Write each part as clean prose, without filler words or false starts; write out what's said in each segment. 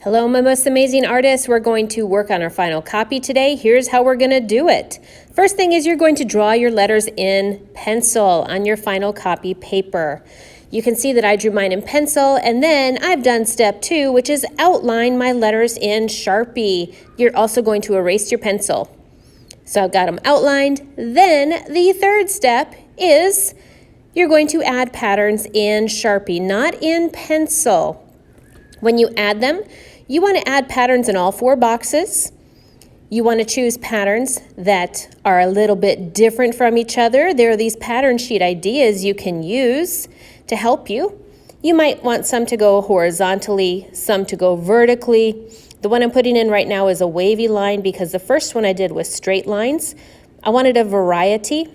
Hello, my most amazing artists. We're going to work on our final copy today. Here's how we're going to do it. First thing is you're going to draw your letters in pencil on your final copy paper. You can see that I drew mine in pencil, and then I've done step 2, which is outline my letters in Sharpie. You're also going to erase your pencil. So I've got them outlined. Then the third step is you're going to add patterns in Sharpie, not in pencil. When you add them, you want to add patterns in all 4 boxes. You want to choose patterns that are a little bit different from each other. There are these pattern sheet ideas you can use to help you. You might want some to go horizontally, some to go vertically. The one I'm putting in right now is a wavy line because the first one I did was straight lines. I wanted a variety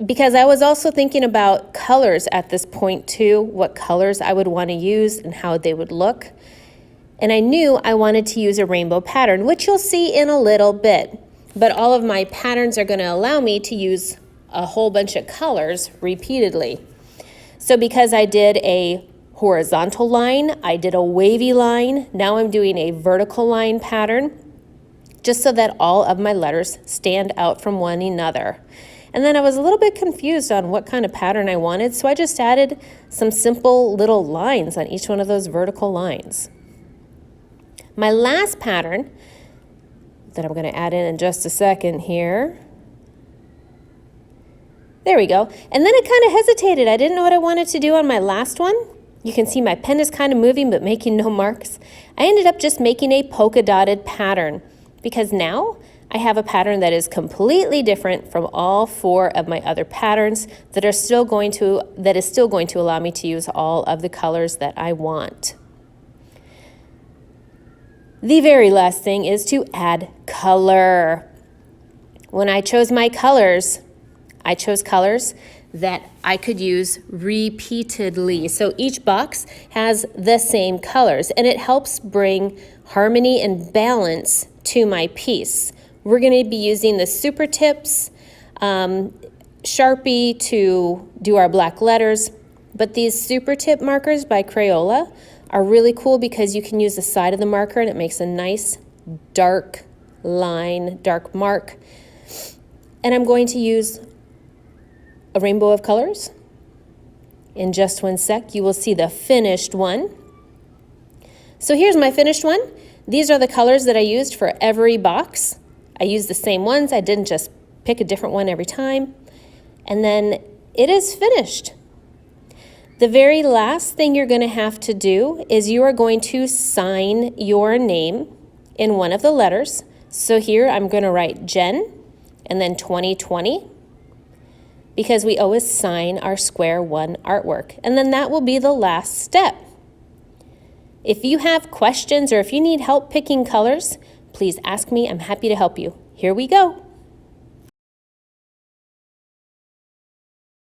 because I was also thinking about colors at this point too, what colors I would want to use and how they would look. And I knew I wanted to use a rainbow pattern, which you'll see in a little bit. But all of my patterns are going to allow me to use a whole bunch of colors repeatedly. So because I did a horizontal line, I did a wavy line, now I'm doing a vertical line pattern, just so that all of my letters stand out from one another. And then I was a little bit confused on what kind of pattern I wanted, so I just added some simple little lines on each one of those vertical lines. My last pattern that I'm going to add in just a second here. There we go. And then I kind of hesitated. I didn't know what I wanted to do on my last one. You can see my pen is kind of moving but making no marks. I ended up just making a polka dotted pattern because now I have a pattern that is completely different from all 4 of my other patterns that is still going to allow me to use all of the colors that I want. The very last thing is to add color. When I chose my colors, I chose colors that I could use repeatedly. So each box has the same colors, and it helps bring harmony and balance to my piece. We're going to be using the Super Tips Sharpie to do our black letters, but these Super Tip markers by Crayola are really cool because you can use the side of the marker and it makes a nice dark line, dark mark. And I'm going to use a rainbow of colors. In just one sec, you will see the finished one. So here's my finished one. These are the colors that I used for every box. I used the same ones. I didn't just pick a different one every time. And then it is finished. The very last thing you're going to have to do is you are going to sign your name in one of the letters. So here I'm going to write Jen and then 2020 because we always sign our Square One artwork. And then that will be the last step. If you have questions or if you need help picking colors, please ask me. I'm happy to help you. Here we go.